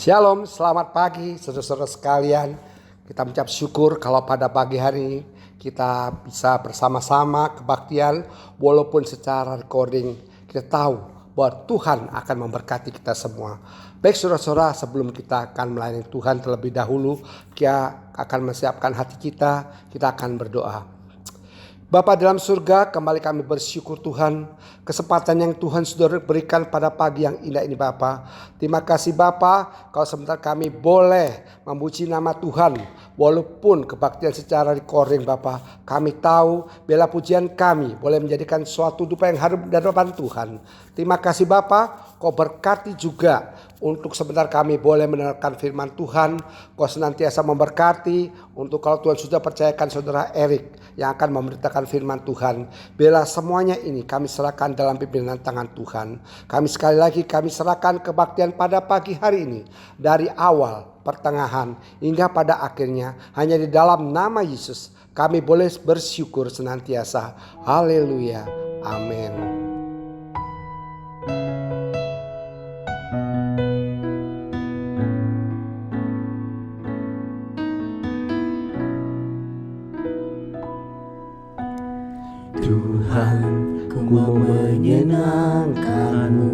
Shalom, selamat pagi saudara-saudara sekalian. Kita mengucap syukur kalau pada pagi hari ini kita bisa bersama-sama kebaktian. Walaupun secara recording kita tahu bahwa Tuhan akan memberkati kita semua. Baik saudara-saudara, sebelum kita akan melayani Tuhan terlebih dahulu, kita akan menyiapkan hati kita akan berdoa. Bapa dalam surga, kembali kami bersyukur Tuhan, kesempatan yang Tuhan sudah berikan pada pagi yang indah ini Bapa. Terima kasih Bapa, kalau sebentar kami boleh memuji nama Tuhan, walaupun kebaktian secara recording Bapa. Kami tahu bela pujian kami boleh menjadikan suatu dupa yang harum di hadapan Tuhan. Terima kasih Bapa, Kau berkati juga untuk sebentar kami boleh mendengarkan firman Tuhan. Kau senantiasa memberkati untuk kalau Tuhan sudah percayakan saudara Erik yang akan memberitakan firman Tuhan. Bila semuanya ini kami serahkan dalam pimpinan tangan Tuhan. Kami sekali lagi kami serahkan kebaktian pada pagi hari ini. Dari awal, pertengahan hingga pada akhirnya. Hanya di dalam nama Yesus kami boleh bersyukur senantiasa. Haleluya. Amin. Tuhan, ku mau menyenangkan-Mu.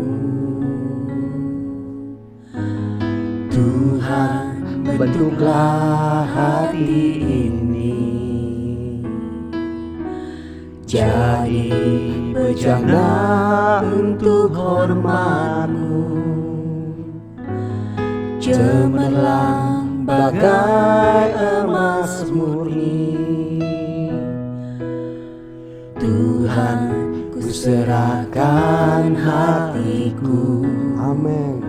Tuhan, bentuklah hati ini jadi bejana untuk hormat-Mu, cemerlang bagai emas murni. Tuhan, ku serahkan hatiku. Amin.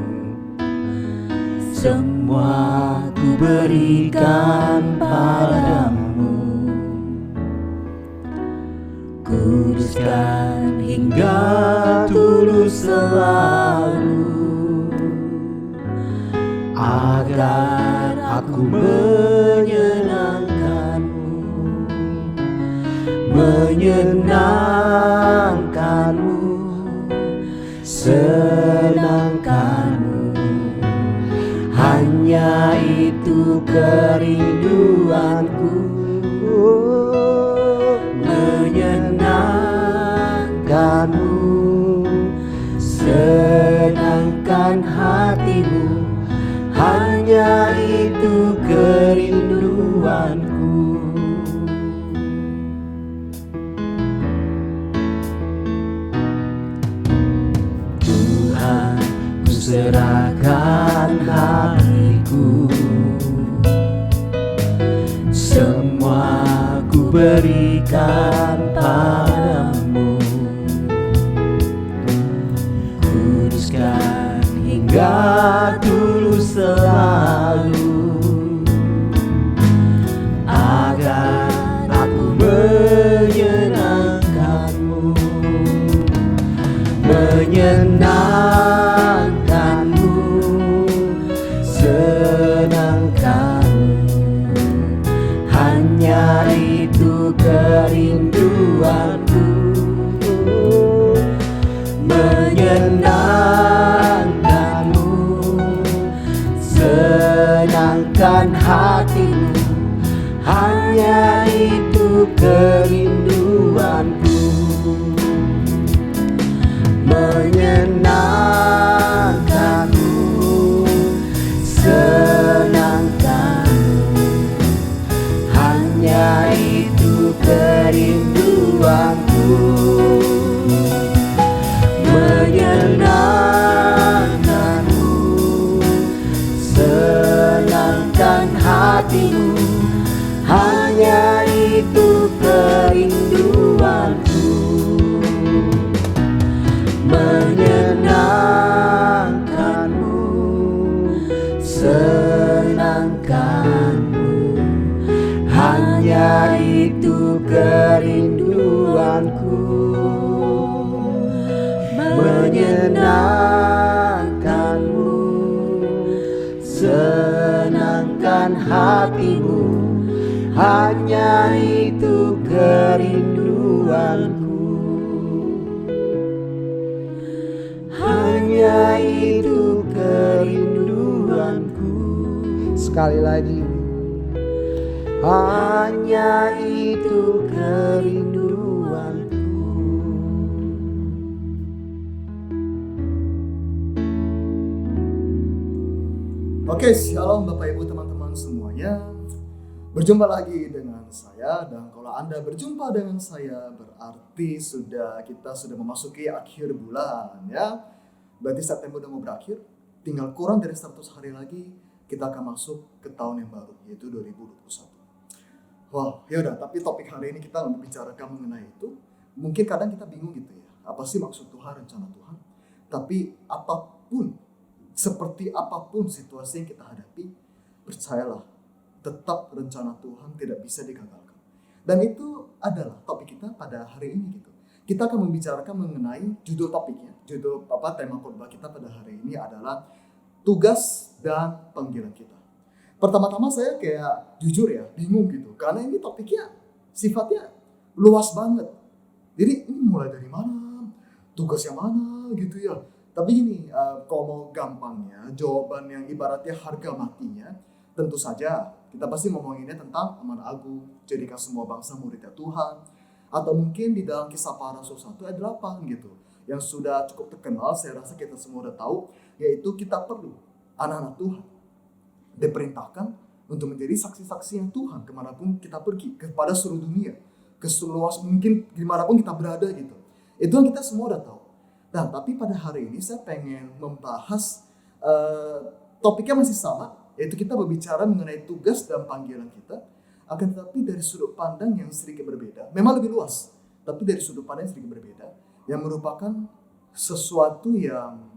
Semua ku berikan padamu. Kuduskan hingga tulus selalu, agar aku menyenangkan-Mu, senangkan-Mu. Hanya itu kerinduanku, menyenangkan-Mu, senangkan hati-Mu. Hanya itu kerinduanku. Serahkan hatiku, semua ku berikan padamu. Kuduskan hingga tulus selalu, agar aku menyenangkan-Mu, hanya itu kerinduanku, menyenangkan-Mu, senangkan hati-Mu. Hanya itu kerinduanku, menyenangkan sekali lagi. Hanya itu kerinduanku. Oke, shalom Bapak Ibu teman-teman semuanya. Berjumpa lagi dengan saya, dan kalau Anda berjumpa dengan saya berarti kita sudah memasuki akhir bulan ya. Berarti September udah mau berakhir, tinggal kurang dari 100 hari lagi kita akan masuk ke tahun yang baru, yaitu 2021. Wah, ya udah, tapi topik hari ini kita membicarakan mengenai itu. Mungkin kadang kita bingung gitu ya, apa sih maksud Tuhan, rencana Tuhan? Tapi seperti apapun situasi yang kita hadapi, percayalah, tetap rencana Tuhan tidak bisa digagalkan. Dan itu adalah topik kita pada hari ini gitu. Kita akan membicarakan mengenai judul topiknya, tema khotbah kita pada hari ini adalah tugas dan panggilan kita. Pertama-tama saya kayak jujur ya, bingung gitu, karena ini topiknya sifatnya luas banget. Jadi ini mulai dari mana, tugas yang mana gitu ya. Tapi gini, kalau mau gampangnya, jawaban yang ibaratnya harga matinya, tentu saja kita pasti ngomonginnya tentang amanah agung, jadikan semua bangsa muridnya Tuhan. Atau mungkin di dalam Kisah Para Rasul 1 ayat 8 gitu, yang sudah cukup terkenal, saya rasa kita semua udah tahu, yaitu kita perlu anak-anak Tuhan diperintahkan untuk menjadi saksi-saksi yang Tuhan kemanapun kita pergi, kepada seluruh dunia, ke seluas mungkin dimanapun kita berada gitu. Itu yang kita semua udah tahu. Nah, tapi pada hari ini saya pengen membahas topiknya masih sama, yaitu kita berbicara mengenai tugas dan panggilan kita, akan tetapi dari sudut pandang yang sedikit berbeda. Memang lebih luas, tapi dari sudut pandang yang sedikit berbeda, yang merupakan sesuatu yang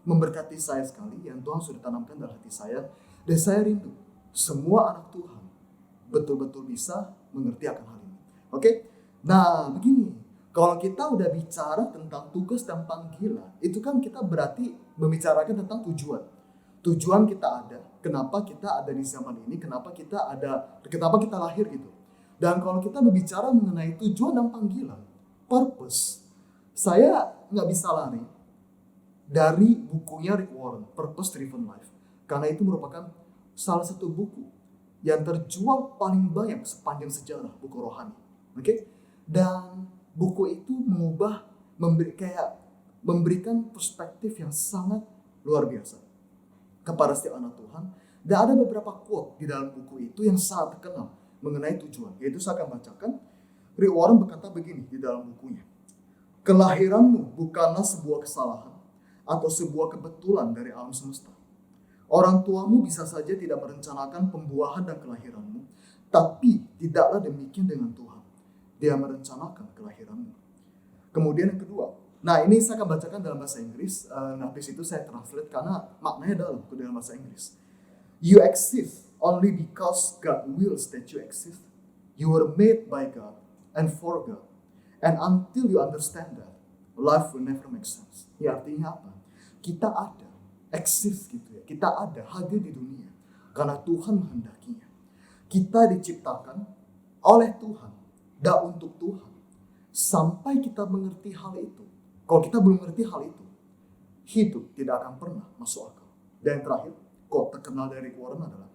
memberkati saya sekali, yang Tuhan sudah tanamkan dalam hati saya, dan saya rindu semua anak Tuhan betul-betul bisa mengerti akan hal ini. Oke? Nah, begini, kalau kita udah bicara tentang tugas dan panggilan, itu kan kita berarti membicarakan tentang tujuan. Tujuan kita ada, kenapa kita ada di zaman ini, kenapa kita lahir gitu. Dan kalau kita berbicara mengenai tujuan dan panggilan, purpose, saya nggak bisa lari dari bukunya Rick Warren, Purpose Driven Life. Karena itu merupakan salah satu buku yang terjual paling banyak sepanjang sejarah buku rohani. Oke? Dan buku itu memberikan perspektif yang sangat luar biasa kepada setiap anak Tuhan. Dan ada beberapa quote di dalam buku itu yang sangat terkenal mengenai tujuan. Yaitu saya akan bacakan. Rick Warren berkata begini di dalam bukunya. Kelahiranmu bukanlah sebuah kesalahan atau sebuah kebetulan dari alam semesta. Orang tuamu bisa saja tidak merencanakan pembuahan dan kelahiranmu, tapi tidaklah demikian dengan Tuhan. Dia merencanakan kelahiranmu. Kemudian yang kedua, nah ini saya akan bacakan dalam bahasa Inggris, habis itu saya translate karena maknanya dalam bahasa Inggris. You exist only because God wills that you exist. You were made by God and for God. And until you understand that, life will never make sense. Ya artinya apa? Kita ada, exist gitu ya. Kita ada, hadir di dunia karena Tuhan menghendakinya. Kita diciptakan oleh Tuhan dan untuk Tuhan. Sampai kita mengerti hal itu. Kalau kita belum mengerti hal itu, hidup tidak akan pernah masuk akal. Dan yang terakhir, terkenal dari Warren adalah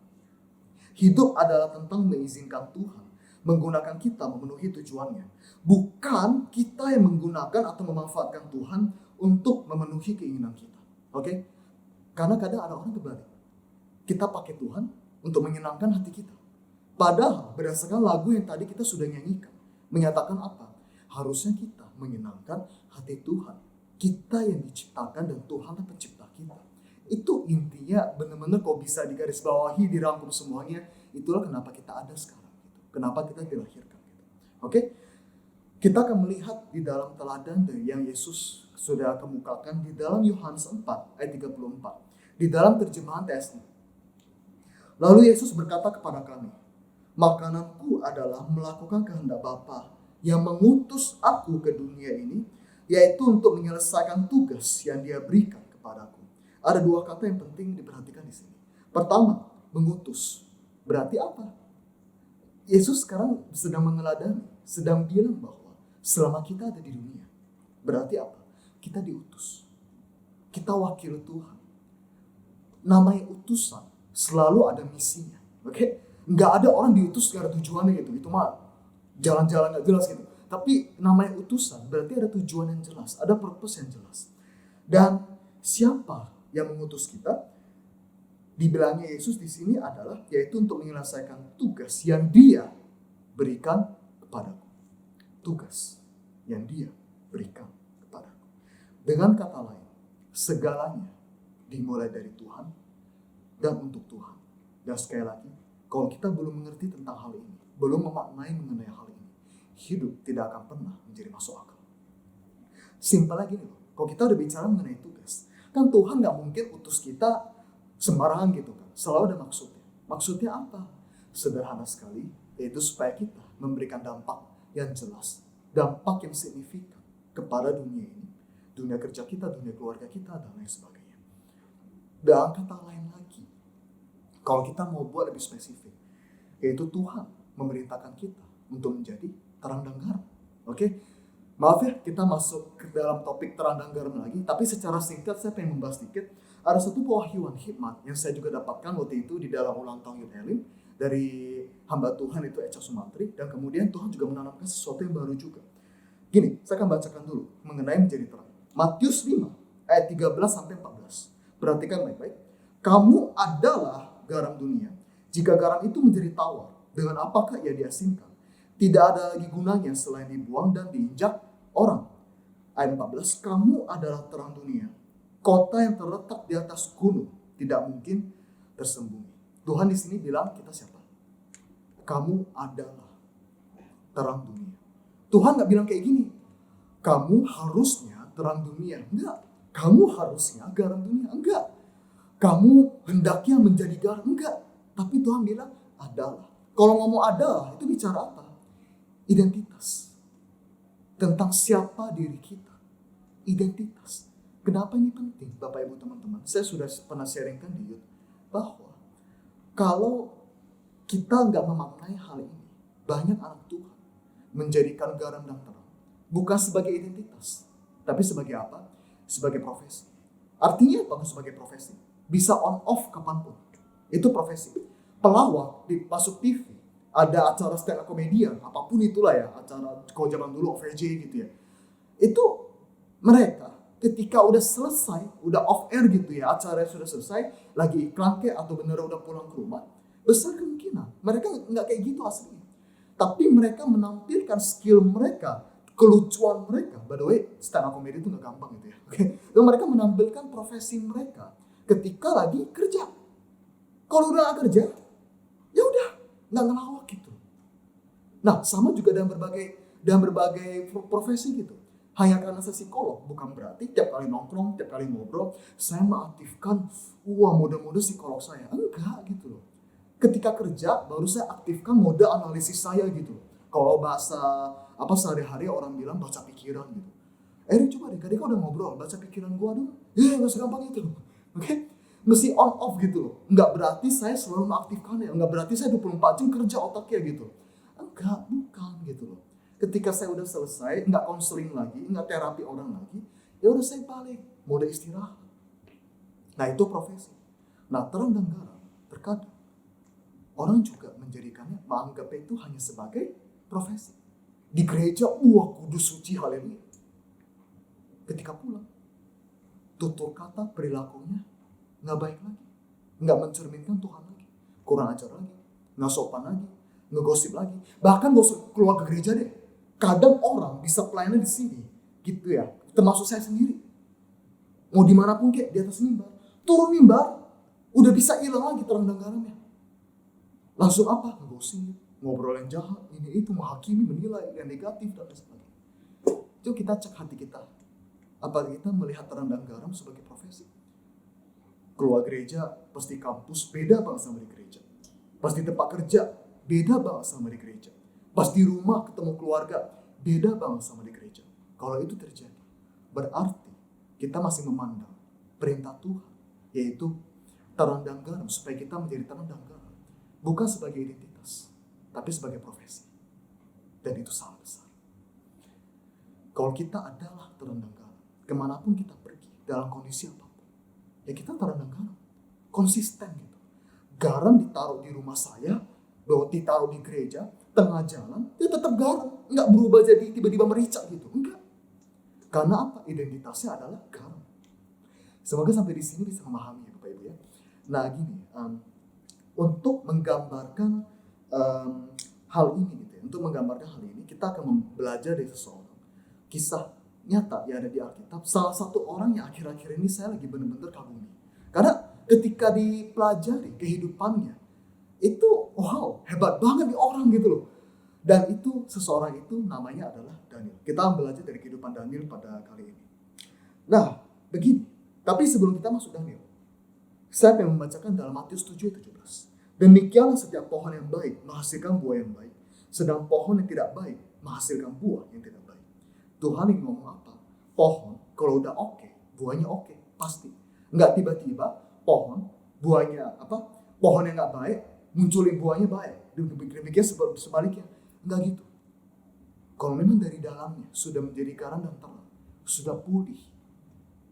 hidup adalah tentang mengizinkan Tuhan menggunakan kita memenuhi tujuannya. Bukan kita yang menggunakan atau memanfaatkan Tuhan untuk memenuhi keinginan kita. Oke? Karena kadang ada orang berbalik. Kita pakai Tuhan untuk menyenangkan hati kita. Padahal berdasarkan lagu yang tadi kita sudah nyanyikan, menyatakan apa? Harusnya kita menyenangkan hati Tuhan. Kita yang diciptakan dan Tuhan yang pencipta kita. Itu intinya benar-benar kok bisa digarisbawahi, dirangkum semuanya. Itulah kenapa kita ada sekarang. Kenapa kita dilahirkan. Oke? Kita akan melihat di dalam teladan yang Yesus sudah kemukakan di dalam Yohanes 4 ayat 34. Di dalam terjemahan TSI. Lalu Yesus berkata kepada kami, makananku adalah melakukan kehendak Bapa yang mengutus aku ke dunia ini, yaitu untuk menyelesaikan tugas yang Dia berikan kepadaku. Ada dua kata yang penting diperhatikan di sini. Pertama, mengutus. Berarti apa? Yesus sekarang sedang meneladani, sedang bilang bahwa selama kita ada di dunia, berarti apa? Kita diutus. Kita wakil Tuhan. Namanya utusan selalu ada misinya. Oke? Nggak ada orang diutus gak ada tujuannya gitu. Itu mah jalan-jalan gak jelas gitu. Tapi namanya utusan berarti ada tujuan yang jelas, ada purpose yang jelas. Dan siapa yang mengutus kita? Dibilangnya Yesus di sini adalah yaitu untuk menyelesaikan tugas yang Dia berikan kepadaku. Tugas yang Dia berikan kepadaku. Dengan kata lain, segalanya dimulai dari Tuhan dan untuk Tuhan. Dan sekali lagi, kalau kita belum mengerti tentang hal ini, belum memaknai mengenai hal ini, hidup tidak akan pernah menjadi masuk akal. Simpel lagi nih loh, kalau kita udah bicara mengenai tugas, kan Tuhan gak mungkin utus kita sembarangan gitu kan. Selalu ada maksudnya. Maksudnya apa? Sederhana sekali, yaitu supaya kita memberikan dampak yang jelas, dampak yang signifikan kepada dunia ini, dunia kerja kita, dunia keluarga kita, dan lain sebagainya. Dengan kata lain lagi, kalau kita mau buat lebih spesifik, yaitu Tuhan memerintahkan kita untuk menjadi terang dan garam. Oke? Maaf ya, kita masuk ke dalam topik terang dan garam lagi, tapi secara singkat saya pengen membahas sedikit. Ada satu pewahyuan hikmat yang saya juga dapatkan waktu itu di dalam ulang tahun Youth Elim dari hamba Tuhan itu Echa Sumantri, dan kemudian Tuhan juga menanamkan sesuatu yang baru juga. Gini, saya akan bacakan dulu mengenai menjadi terang. Matius 5 ayat 13-14. Perhatikan baik-baik. Kamu adalah garam dunia. Jika garam itu menjadi tawar, dengan apakah ia diasinkan? Tidak ada lagi gunanya selain dibuang dan diinjak orang. Ayat 14, kamu adalah terang dunia. Kota yang terletak di atas gunung tidak mungkin tersembunyi. Tuhan di sini bilang kita siapa? Kamu adalah terang dunia. Tuhan nggak bilang kayak gini. Kamu harusnya terang dunia. Enggak. Kamu harusnya garam dunia. Enggak. Kamu hendaknya menjadi garam. Enggak. Tapi Tuhan bilang adalah. Kalau ngomong adalah itu bicara apa? Identitas. Tentang siapa diri kita. Identitas. Kenapa ini penting, Bapak Ibu teman-teman? Saya sudah pernah sharingkan di YouTube bahwa kalau kita nggak memaknai hal ini, banyak anak Tuhan menjadikan garam dan terang bukan sebagai identitas, tapi sebagai apa? Sebagai profesi. Artinya apa sebagai profesi? Bisa on off kapanpun. Itu profesi. Pelawak masuk TV, ada acara stand up comedian, apapun itulah ya, acara kalau zaman dulu OVJ gitu ya. Itu mereka ketika udah selesai, udah off air gitu ya, acaranya sudah selesai, lagi iklan kayak atau bener udah pulang ke rumah, besar kemungkinan mereka nggak kayak gitu aslinya. Tapi mereka menampilkan skill mereka, kelucuan mereka. By the way, stand up comedy itu nggak gampang gitu ya. Dan mereka menampilkan profesi mereka ketika lagi kerja. Kalau udah nggak kerja, ya udah nggak ngelawak gitu. Nah, sama juga dalam berbagai profesi gitu. Hanya karena saya psikolog, bukan berarti tiap kali nongkrong, tiap kali ngobrol, saya mengaktifkan, mode psikolog saya. Enggak gitu loh. Ketika kerja, baru saya aktifkan mode analisis saya gitu. Kalau bahasa sehari-hari orang bilang baca pikiran gitu. Coba deh, ketika udah ngobrol, baca pikiran gua dulu. Nggak segampang itu. Oke? Mesti on off gitu loh. Enggak berarti saya selalu mengaktifkannya. Enggak berarti saya 24 jam kerja otaknya gitu. Enggak, bukan gitu loh. Ketika saya udah selesai, nggak konseling lagi, nggak terapi orang lagi, ya udah saya balik, mode istirahat. Nah itu profesi. Nah terang dan garam, terkadang orang juga menjadikannya, menganggapnya itu hanya sebagai profesi. Di gereja, kudus suci, haleluya. Ketika pulang, tutur kata, perilakunya nggak baik lagi, nggak mencerminkan Tuhan lagi, kurang ajar lagi, nggak sopan lagi, ngegosip lagi, bahkan gosip keluar ke gereja deh. Kadang orang bisa pelayanan di sini, gitu ya. Termasuk saya sendiri. Mau dimanapun kayak di atas mimbar, turun mimbar, udah bisa hilang lagi terang dan garamnya. Langsung apa? Ngegosip, ngobrol yang jahat, ini itu, menghakimi, menilai yang negatif dan lain sebagainya. Coba kita cek hati kita. Apa kita melihat terang dan garam sebagai profesi? Keluar gereja, pasti kampus beda banget sama di gereja. Pasti tempat kerja beda banget sama di gereja. Pas di rumah ketemu keluarga, beda banget sama di gereja. Kalau itu terjadi, berarti kita masih memandang perintah Tuhan, yaitu terang dan garam, supaya kita menjadi terang dan garam. Bukan sebagai identitas, tapi sebagai profesi. Dan itu salah besar. Kalau kita adalah terang dan garam, kemanapun kita pergi, dalam kondisi apapun, ya kita terang dan garam. Konsisten gitu. Garam ditaruh di rumah saya, ditaruh di gereja, tengah jalan, dia tetap garam. Nggak berubah jadi tiba-tiba merica gitu. Enggak. Karena apa? Identitasnya adalah garam. Semoga sampai di sini bisa memahami ya Bapak Ibu ya. Nah gini, untuk menggambarkan hal ini gitu ya, untuk menggambarkan hal ini kita akan belajar dari seseorang. Kisah nyata yang ada di Alkitab, salah satu orang yang akhir-akhir ini saya lagi benar-benar kagumi. Karena ketika dipelajari kehidupannya, itu wow, hebat banget nih orang gitu loh. Dan itu seseorang itu namanya adalah Daniel. Kita belajar dari kehidupan Daniel pada kali ini. Nah, begini. Tapi sebelum kita masuk Daniel, saya akan membacakan dalam Matius 7:17. Demikianlah setiap pohon yang baik menghasilkan buah yang baik, sedang pohon yang tidak baik menghasilkan buah yang tidak baik. Tuhan ini ngomong apa? Pohon kalau udah oke, buahnya oke, pasti. Nggak tiba-tiba pohon buahnya pohon yang nggak baik munculin buahnya baik. Demikian sebaliknya, nggak gitu. Kalau memang dari dalamnya sudah menjadi karang dan terang, sudah pulih,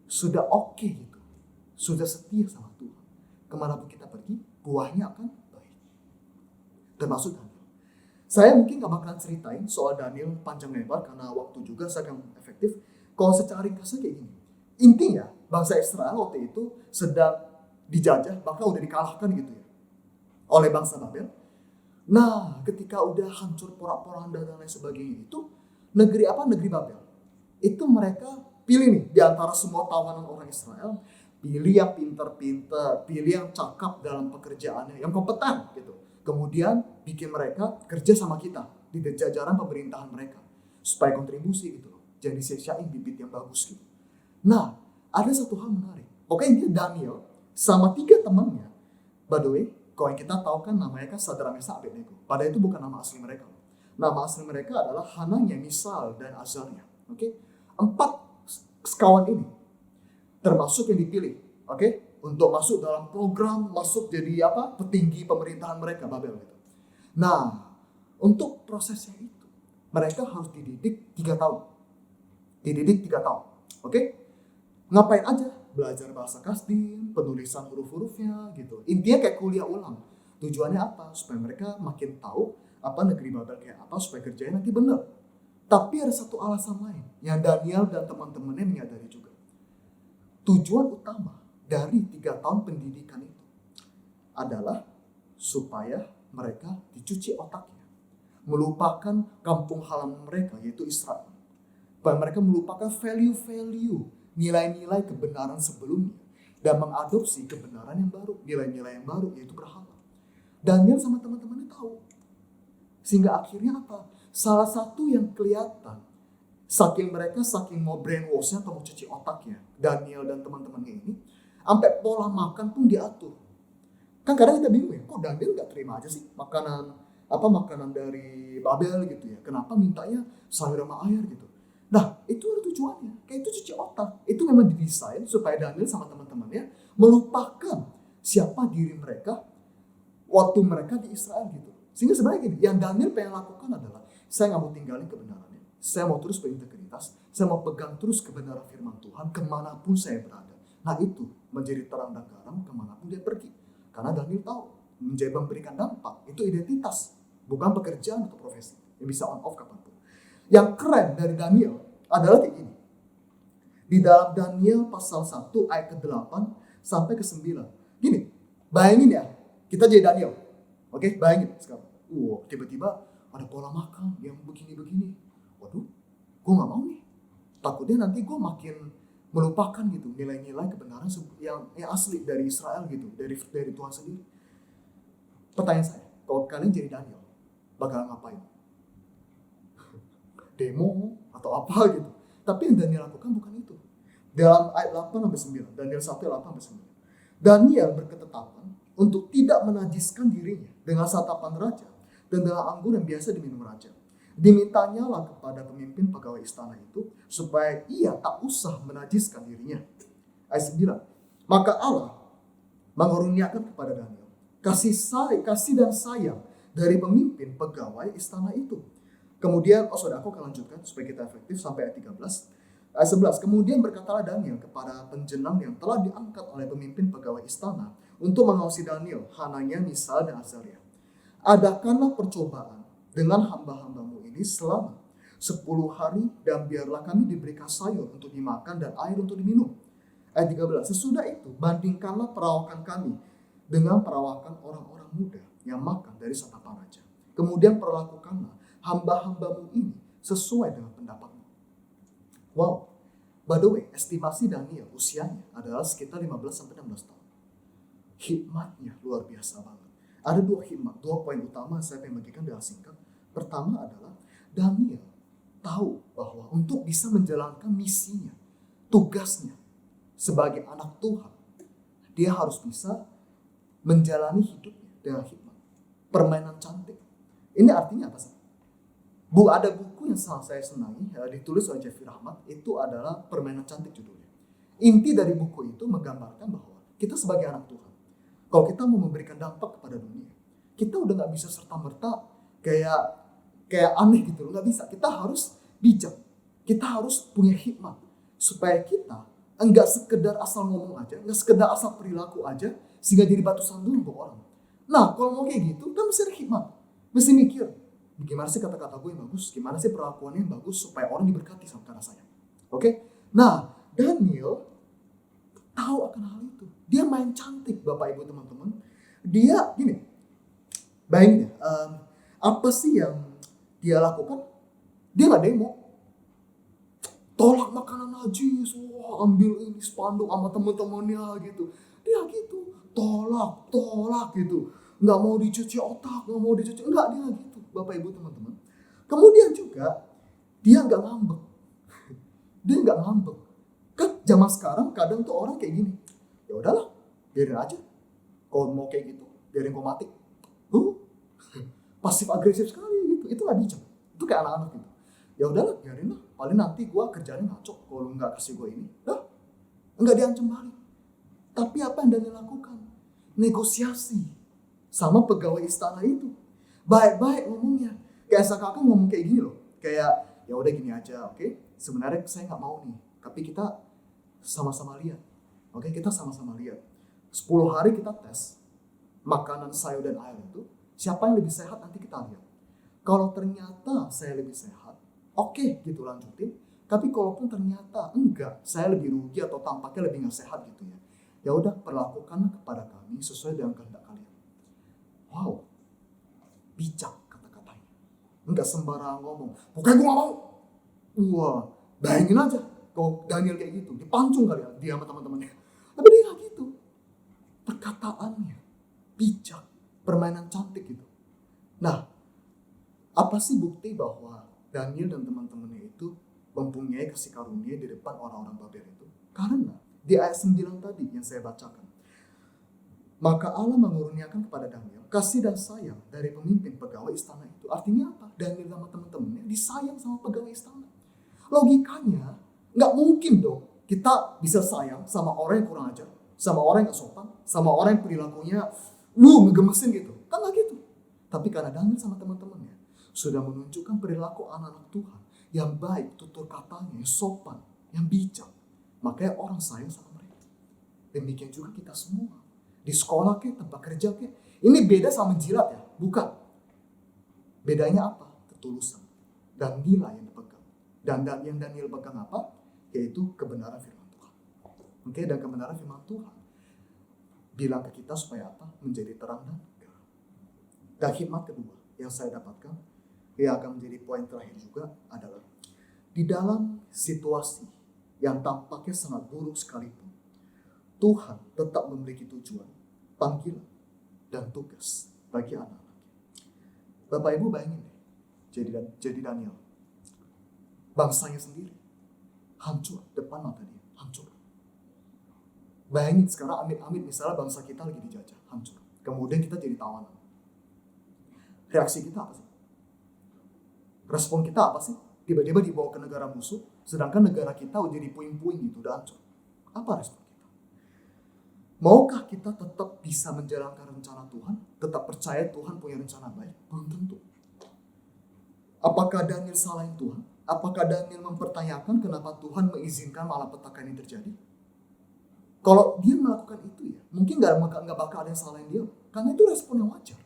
sudah oke gitu, sudah setia sama Tuhan, kemanapun kita pergi, buahnya akan baik. Termasuk Daniel. Saya mungkin gak bakalan ceritain soal Daniel panjang lebar karena waktu juga saya akan efektif. Kalau secara ringkasnya kayak gini. Intinya bangsa Israel waktu itu sedang dijajah, bahkan udah dikalahkan gitu ya oleh bangsa Babel. Nah, ketika udah hancur porak-poranda dan lain sebagainya itu, negeri Babel. Itu mereka pilih nih di antara semua tawanan orang Israel, pilih yang pintar-pintar, pilih yang cakap dalam pekerjaannya, yang kompeten gitu. Kemudian bikin mereka kerja sama kita di jajaran pemerintahan mereka supaya kontribusi gitu loh. Jadi sia-siain bibit yang bagus gitu. Nah, ada satu hal menarik. Oke, ini Daniel sama 3 temannya. By the way, kalau yang kita tahu kan namanya kan Sadrak Mesak Abednego. Padahal itu bukan nama asli mereka. Nama asli mereka adalah Hananya, Misal, dan Azaria. Oke, 4 sekawan ini termasuk yang dipilih. Oke, untuk masuk dalam program, masuk jadi petinggi pemerintahan mereka Babel gitu. Nah, untuk prosesnya itu mereka harus dididik 3 tahun. Dididik 3 tahun. Oke? Ngapain aja? Belajar bahasa Kasdim, penulisan huruf-hurufnya gitu. Intinya kayak kuliah ulang. Tujuannya apa? Supaya mereka makin tahu negeri Babel kayak apa, supaya kerjanya nanti benar. Tapi ada satu alasan lain yang Daniel dan teman-temannya menyadari juga. Tujuan utama dari 3 tahun pendidikan itu adalah supaya mereka dicuci otaknya, melupakan kampung halaman mereka yaitu Israel. Supaya mereka melupakan value-value, nilai-nilai kebenaran sebelumnya dan mengadopsi kebenaran yang baru, nilai-nilai yang baru yaitu berhala. Daniel sama teman-temannya tahu. Sehingga akhirnya apa? Salah satu yang kelihatan saking mau brainwash-nya atau mau cuci otaknya Daniel dan teman-temannya ini, sampai pola makan pun diatur. Kan kadang kita bingung ya, kok Daniel gak terima aja sih makanan dari Babel gitu ya. Kenapa mintanya sayur sama air gitu. Nah, itu ada tujuannya. Kayak itu cuci otak. Itu memang didesain supaya Daniel sama teman-temannya melupakan siapa diri mereka waktu mereka di Israel gitu. Sehingga sebenarnya gini, yang Daniel pengen lakukan adalah, saya gak mau tinggalin kebenarannya. Saya mau terus berintegritas. Saya mau pegang terus kebenaran firman Tuhan kemanapun saya berada. Nah itu menjadi terang dan garam kemanapun dia pergi. Karena Daniel tahu, menjadi memberikan dampak, itu identitas. Bukan pekerjaan atau profesi. Yang bisa on off kapanpun. Yang keren dari Daniel adalah kayak gini. Di dalam Daniel pasal 1 ayat ke-8 sampai ke-9. Gini, bayangin ya, kita jadi Daniel. Oke, bayangin sekarang. Tiba-tiba ada pola makan yang begini-begini. Waduh, gue gak mau nih. Takutnya nanti gue makin melupakan gitu nilai-nilai kebenaran yang asli dari Israel gitu, dari Tuhan sendiri. Pertanyaan saya, kalau kalian jadi Daniel, bakal ngapain? Demo atau apa gitu. Tapi yang Daniel lakukan bukan itu. Dalam ayat 8-9, Daniel 1 ayat 8-9. Daniel berketetapan untuk tidak menajiskan dirinya dengan santapan raja dan dengan anggur yang biasa diminum raja. Dimintanya lah kepada pemimpin pegawai istana itu supaya ia tak usah menajiskan dirinya. Ayat 9. Maka Allah mengaruniakan kepada Daniel kasih dan sayang dari pemimpin pegawai istana itu. Kemudian, saudara, aku akan lanjutkan supaya kita efektif sampai ayat 13. Ayat 11, kemudian berkatalah Daniel kepada penjenam yang telah diangkat oleh pemimpin pegawai istana untuk mengawasi Daniel, Hanania, Misael, dan Azaria. Adakanlah percobaan dengan hamba-hambamu ini selama 10 hari dan biarlah kami diberikan sayur untuk dimakan dan air untuk diminum. Ayat 13, sesudah itu bandingkanlah perawakan kami dengan perawakan orang-orang muda yang makan dari santapan raja. Kemudian perlakukanlah hamba-hambamu ini sesuai dengan pendapatmu. Wow, by the way, estimasi Daniel usianya adalah sekitar 15-16 tahun. Hikmatnya luar biasa banget. Ada 2 hikmat, 2 poin utama saya ingin bagikan dengan singkat. Pertama adalah Daniel tahu bahwa untuk bisa menjalankan misinya, tugasnya sebagai anak Tuhan, dia harus bisa menjalani hidupnya dengan hikmat. Permainan cantik. Ini artinya apa sih? Ada buku yang sangat saya senangi, ditulis oleh Jeffrey Rahmat, itu adalah Permainan Cantik judulnya. Inti dari buku itu menggambarkan bahwa kita sebagai anak Tuhan, kalau kita mau memberikan dampak kepada dunia, kita udah gak bisa serta-merta kayak aneh gitu loh, gak bisa. Kita harus bijak, kita harus punya hikmat, supaya kita enggak sekedar asal ngomong aja, enggak sekedar asal perilaku aja, sehingga jadi batu sandungan buat orang. Nah, kalau mau kayak gitu, kan mesti ada hikmat, mesti mikir, gimana sih kata-kata gue yang bagus? Gimana sih perlakuannya yang bagus supaya orang diberkati sama karena saya? Oke? Nah, Daniel tahu akan hal itu. Dia main cantik, Bapak Ibu teman-teman. Dia gini, bayangin ya, apa sih yang dia lakukan? Dia nggak demo. Tolak makanan najis, ambil ini spanduk sama teman-temannya gitu. Dia gitu, tolak gitu. Nggak mau dicuci otak, enggak, dia gitu. Bapak Ibu teman-teman. Kemudian juga dia nggak ngambek. Kan zaman sekarang kadang tuh orang kayak gini. Ya udahlah, biarin aja. Kalau mau kayak gitu, biarin kau mati. Pasif agresif sekali gitu. Itu nggak bijak. Itu kayak anak-anak gitu. Ya udahlah, biarin lah. Paling nanti gue kerjanya ngaco kalau lu nggak kasih gue ini. Nggak diancam balik. Tapi apa yang Daniel lakukan? Negosiasi sama pegawai istana itu. Baik-baik ngomongnya. Kayak seakan-akan ngomong kayak gini loh. Kayak ya udah gini aja, oke? Sebenarnya saya nggak mau nih, tapi kita sama-sama lihat. Oke, kita sama-sama lihat. 10 hari kita tes makanan sayur dan air itu, siapa yang lebih sehat nanti kita lihat. Kalau ternyata saya lebih sehat, oke gitu lanjutin. Tapi kalaupun ternyata enggak, saya lebih rugi atau tampaknya lebih nggak sehat gitu ya. Ya udah, perlakukanlah kepada kami sesuai dengan kehendak kalian. Wow. Bijak kata-katanya. Enggak sembarang ngomong. Pokoknya gue gak mau. Wah, bayangin aja kalau Daniel kayak gitu. Dipancung kali ya dia sama teman-temannya. Tapi dia gak gitu. Perkataannya bijak. Permainan cantik gitu. Nah, apa sih bukti bahwa Daniel dan teman-temannya itu mempunyai kasih karunia di depan orang-orang Babel itu? Karena di ayat 9 tadi yang saya bacakan. Maka Allah mengurniakan kepada Daniel kasih dan sayang dari pemimpin pegawai istana itu. Artinya apa? Daniel sama teman-temannya disayang sama pegawai istana. Logikanya, nggak mungkin dong kita bisa sayang sama orang yang kurang ajar, sama orang yang nggak sopan, sama orang yang perilakunya ngegemesin gitu. Kan nggak gitu. Tapi karena Daniel sama teman-temannya sudah menunjukkan perilaku anak-anak Tuhan yang baik, tutur katanya, yang sopan, yang bijak, makanya orang sayang sama mereka. Demikian juga kita semua. Di sekolah ke, tempat kerja ke. Ini beda sama jilat ya? Bukan. Bedanya apa? Ketulusan. Dan nilai yang dipegang. Dan yang Daniel pegang apa? Yaitu kebenaran firman Tuhan. Oke, dan kebenaran firman Tuhan bilang ke kita supaya apa? Menjadi terang dan terang. Dan hikmat kedua yang saya dapatkan, yang akan menjadi poin terakhir juga adalah di dalam situasi yang tampaknya sangat buruk sekalipun, Tuhan tetap memiliki tujuan, panggilan, dan tugas bagi anak-anaknya. Bapak Ibu bayangin deh, jadi Daniel, bangsanya sendiri hancur depan mata dia, hancur. Bayangin sekarang amit-amit misalnya bangsa kita lagi dijajah, hancur. Kemudian kita jadi tawanan. Reaksi kita apa sih? Respon kita apa sih? Tiba-tiba dibawa ke negara musuh, sedangkan negara kita udah jadi puing-puing gitu, udah hancur. Apa respon kita? Maukah kita tetap bisa menjalankan rencana Tuhan? Tetap percaya Tuhan punya rencana baik? Belum tentu. Apakah Daniel salahin Tuhan? Apakah Daniel mempertanyakan kenapa Tuhan mengizinkan malapetaka ini terjadi? Kalau dia melakukan itu ya, mungkin nggak bakal ada yang salahin dia. Karena itu respon yang wajar.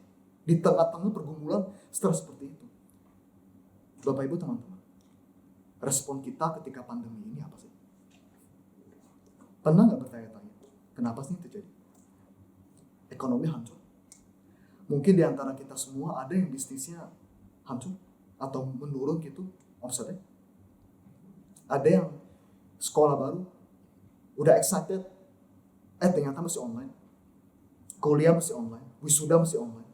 Di tengah-tengah pergumulan stres seperti itu. Bapak Ibu teman-teman, respon kita ketika pandemi ini apa sih? Pernah nggak bertanya-tanya, kenapa sih ini terjadi? Ekonomi hancur. Mungkin di antara kita semua ada yang bisnisnya hancur atau menurun gitu omsetnya. Ada yang sekolah baru, udah excited, ternyata masih online. Kuliah masih online, wisuda masih online.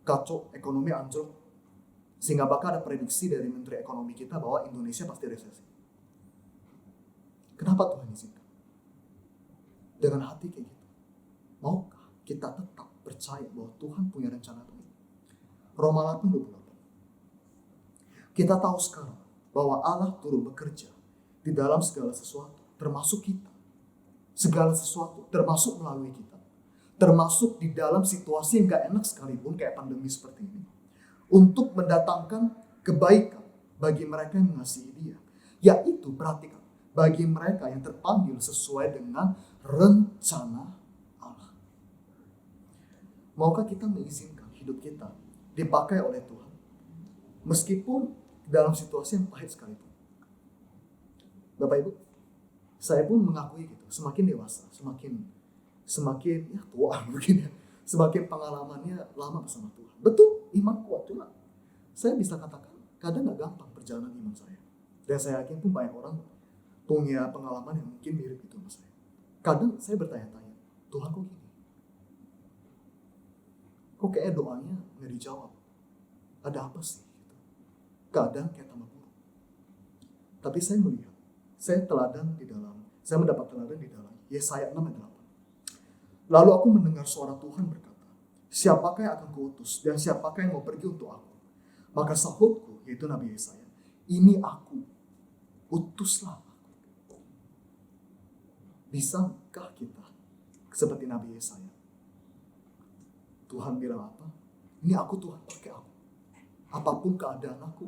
Kacau, ekonomi hancur. Sehingga bahkan ada prediksi dari Menteri Ekonomi kita bahwa Indonesia pasti resesi. Kenapa Tuhan izinkan? Dengan hati kayak gitu, maukah kita tetap percaya bahwa Tuhan punya rencana baik? Roma 8:28. Kita tahu sekarang bahwa Allah turut bekerja di dalam segala sesuatu, termasuk kita. Segala sesuatu, termasuk melalui kita. Termasuk di dalam situasi yang gak enak sekalipun, kayak pandemi seperti ini. Untuk mendatangkan kebaikan bagi mereka yang mengasihi Dia. Yaitu, perhatikan, bagi mereka yang terpanggil sesuai dengan rencana Allah. Maukah kita mengizinkan hidup kita dipakai oleh Tuhan? Meskipun dalam situasi yang pahit sekalipun. Bapak Ibu, saya pun mengakui gitu, semakin dewasa, semakin ya tua mungkin ya, semakin pengalamannya lama bersama Tuhan. Betul, iman kuat, cuma saya bisa katakan kadang gak gampang perjalanan iman saya. Dan saya yakin pun banyak orang punya pengalaman yang mungkin mirip itu sama saya. Kadang saya bertanya-tanya, Tuhan kok gini? Kok kayak doanya gak dijawab? Ada apa sih? Kadang kayak tambah buruk. Tapi saya melihat, saya mendapat teladan di dalam Yesaya 6:8. Lalu aku mendengar suara Tuhan berkata, siapakah yang akan kuutus dan siapakah yang mau pergi untuk aku? Maka sahutku, yaitu Nabi Yesaya, ini aku, utuslah aku. Bisakah kita seperti Nabi Yesaya? Tuhan bilang apa? Ini aku Tuhan, pakai aku. Apapun keadaan aku,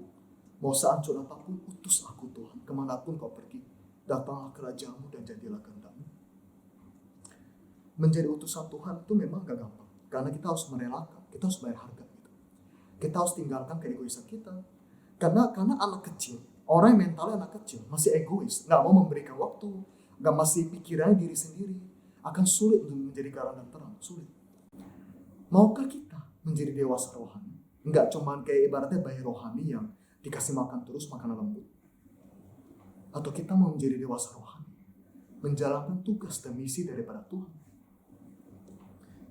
mau sehancur apapun, utus aku Tuhan. Kemanapun kau pergi, datanglah kerajaanmu dan jadilah kehendakmu. Menjadi utusan Tuhan itu memang gak gampang. Karena kita harus merelakan, kita harus bayar harga gitu. Kita harus tinggalkan keegoisan kita. Karena anak kecil, orang yang mentalnya anak kecil, masih egois, gak mau memberikan waktu, gak masih pikirannya diri sendiri, akan sulit untuk menjadi garang dan terang, sulit. Maukah kita menjadi dewasa rohani? Enggak cuma kayak ibaratnya bayi rohani yang dikasih makan terus, makanan lembut. Atau kita mau menjadi dewasa rohani, menjalankan tugas dan misi daripada Tuhan.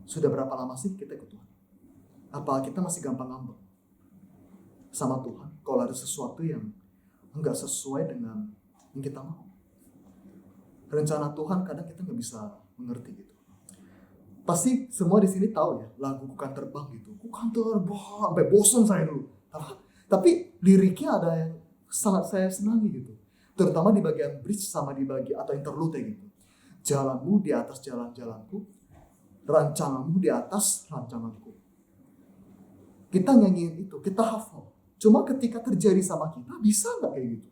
Sudah berapa lama sih kita ikut Tuhan? Apa kita masih gampang ngambek sama Tuhan kalau ada sesuatu yang enggak sesuai dengan yang kita mau? Rencana Tuhan kadang kita nggak bisa mengerti gitu. Pasti semua di sini tahu ya lagu Ku Kan Terbang gitu. Ku kan terbang, sampai bosan saya dulu. Tapi liriknya ada yang sangat saya senangi gitu. Terutama di bagian bridge sama di bagian atau interlude gitu. Jalanmu di atas jalan-jalanku, rancanganmu di atas rancanganku. Kita nyanyiin itu, kita hafal. Cuma ketika terjadi sama kita, bisa nggak kayak gitu?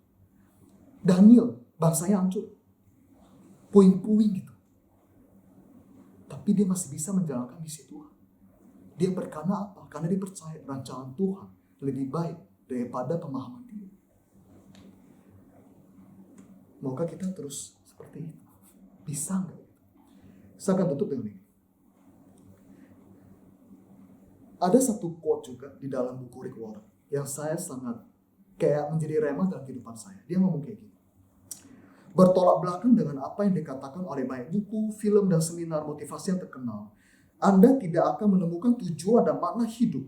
Daniel, bangsanya hancur. Puing-puing gitu. Tapi dia masih bisa menjalankan misi Tuhan. Dia berkana apa? Karena dia percaya rancangan Tuhan lebih baik daripada pemahaman dia. Maukah kita terus seperti itu? Bisa nggak? Saya akan tutup dengan ini. Ada satu quote juga di dalam buku Rick Warren yang saya sangat kayak menjadi rema dalam kehidupan saya. Dia ngomong kayak gini. Bertolak belakang dengan apa yang dikatakan oleh banyak buku, film, dan seminar motivasi yang terkenal, Anda tidak akan menemukan tujuan dan makna hidup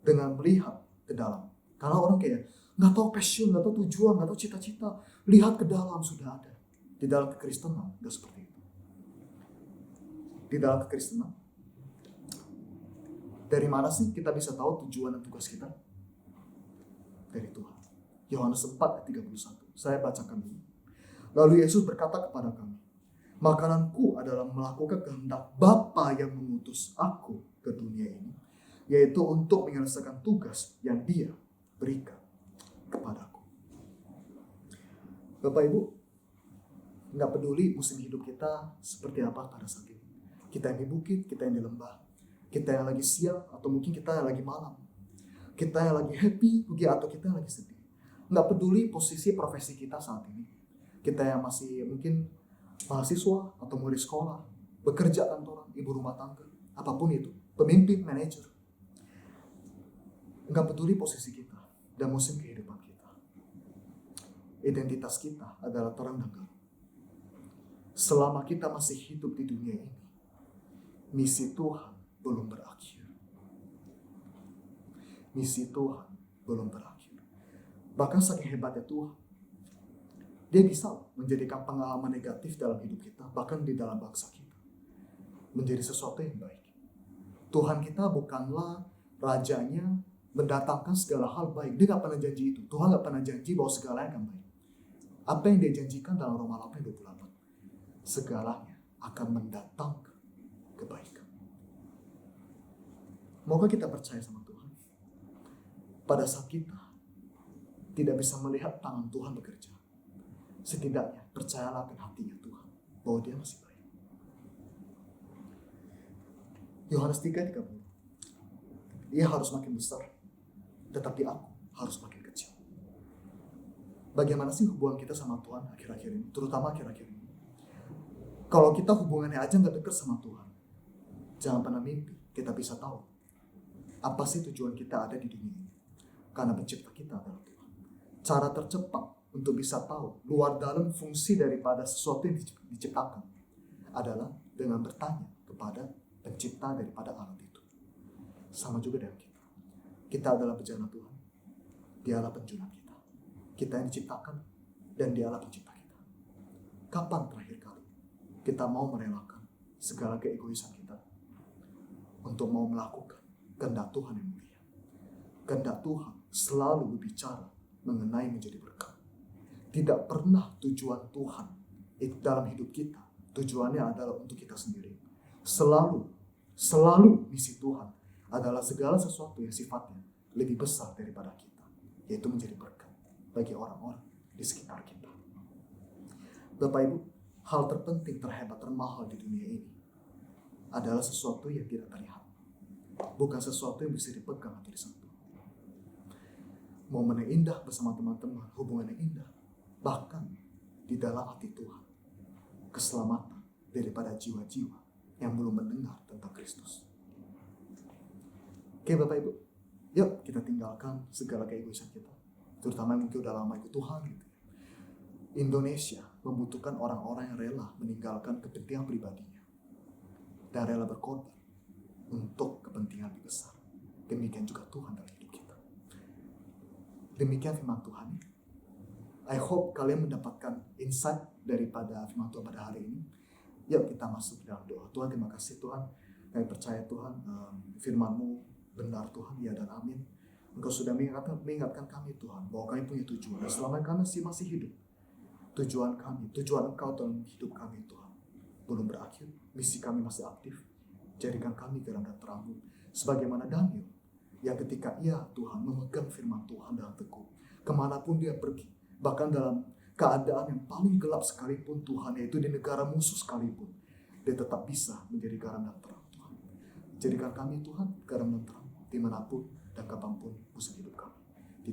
dengan melihat ke dalam. Karena orang kayak nggak tahu passion, nggak tahu tujuan, nggak tahu cita-cita. Lihat ke dalam sudah ada. Di dalam kekristenan nggak seperti itu. Di dalam kekristenan, dari mana sih kita bisa tahu tujuan dan tugas kita? Dari Tuhan. Yohanes 4:31. Saya bacakan dulu. Lalu Yesus berkata kepada kami, makananku adalah melakukan kehendak Bapa yang mengutus aku ke dunia ini, yaitu untuk menyelesaikan tugas yang Dia berikan kepadaku. Bapak Ibu, nggak peduli musim hidup kita seperti apa pada saat ini. Kita yang di bukit, kita yang di lembah, kita yang lagi siang atau mungkin kita yang lagi malam, kita yang lagi happy, atau kita yang lagi sedih. Nggak peduli posisi profesi kita saat ini. Kita yang masih mungkin mahasiswa atau murid sekolah, bekerja kantoran, ibu rumah tangga, apapun itu, pemimpin, manajer. Nggak peduli posisi kita dan musim kehidupan kita. Identitas kita adalah terang dan garam. Selama kita masih hidup di dunia ini, misi Tuhan belum berakhir. Misi Tuhan belum berakhir. Bahkan saking hebatnya Tuhan, Dia bisa menjadikan pengalaman negatif dalam hidup kita, bahkan di dalam bangsa kita, menjadi sesuatu yang baik. Tuhan kita bukanlah rajanya mendatangkan segala hal baik. Dia gak pernah janji itu. Tuhan gak pernah janji bahwa segalanya akan baik. Apa yang Dia janjikan dalam Roma 8:28? Segalanya akan mendatangkan kebaikan. Maukah kita percaya sama Tuhan? Pada saat kita tidak bisa melihat tangan Tuhan bekerja, setidaknya percayalah akan hatinya Tuhan bahwa Dia masih baik. Yohanes 3:30. Ia harus makin besar, tetapi aku harus makin kecil. Bagaimana sih hubungan kita sama Tuhan akhir-akhir ini, terutama akhir-akhir ini? Kalau kita hubungannya aja nggak dekat sama Tuhan, jangan pernah mimpi kita bisa tahu apa sih tujuan kita ada di dunia ini. Karena pencipta kita adalah Tuhan. Cara tercepat untuk bisa tahu luar dalam fungsi daripada sesuatu yang diciptakan adalah dengan bertanya kepada pencipta daripada alat itu. Sama juga dengan kita. Kita adalah bejana Tuhan. Dialah penjuna kita. Kita yang diciptakan dan Dialah pencipta kita. Kapan terakhir kali kita mau merelakan segala keegoisan kita untuk mau melakukan kehendak Tuhan yang mulia? Kehendak Tuhan selalu berbicara mengenai menjadi berkat. Tidak pernah tujuan Tuhan dalam hidup kita, tujuannya adalah untuk kita sendiri. Selalu misi Tuhan adalah segala sesuatu yang sifatnya lebih besar daripada kita, yaitu menjadi berkat bagi orang-orang di sekitar kita. Bapak Ibu, hal terpenting, terhebat, termahal di dunia ini adalah sesuatu yang tidak terlihat, bukan sesuatu yang bisa dipegang atau disentuh. Momen yang indah bersama teman-teman, hubungan yang indah, bahkan di dalam hati Tuhan, keselamatan daripada jiwa-jiwa yang belum mendengar tentang Kristus. Oke Bapak Ibu, yuk kita tinggalkan segala keegoisan kita, terutama yang mungkin udah lama ikut Tuhan gitu. Indonesia membutuhkan orang-orang yang rela meninggalkan kepentingan pribadinya dan rela berkorban untuk kepentingan lebih besar. Demikian juga Tuhan dalam hidup kita. Demikian firman Tuhan. I hope kalian mendapatkan insight daripada firman Tuhan pada hari ini. Yuk kita masuk dalam doa. Tuhan, terima kasih Tuhan. Kami percaya Tuhan, firman-Mu benar Tuhan, ya dan amin. Engkau sudah mengingatkan kami Tuhan bahwa kami punya tujuan. Dan selama kami masih hidup, tujuan Engkau dalam hidup kami Tuhan belum berakhir. Misi kami masih aktif. Jadikan kami garam dan terang-Mu. Sebagaimana Daniel yang ketika ia Tuhan memegang firman Tuhan dengan teguh, kemanapun dia pergi, bahkan dalam keadaan yang paling gelap sekalipun Tuhan, yaitu di negara musuh sekalipun, dia tetap bisa menjadi garam dan terang Tuhan. Jadikan kami Tuhan garam dan terang dimanapun dan kapanpun musim hidup kami.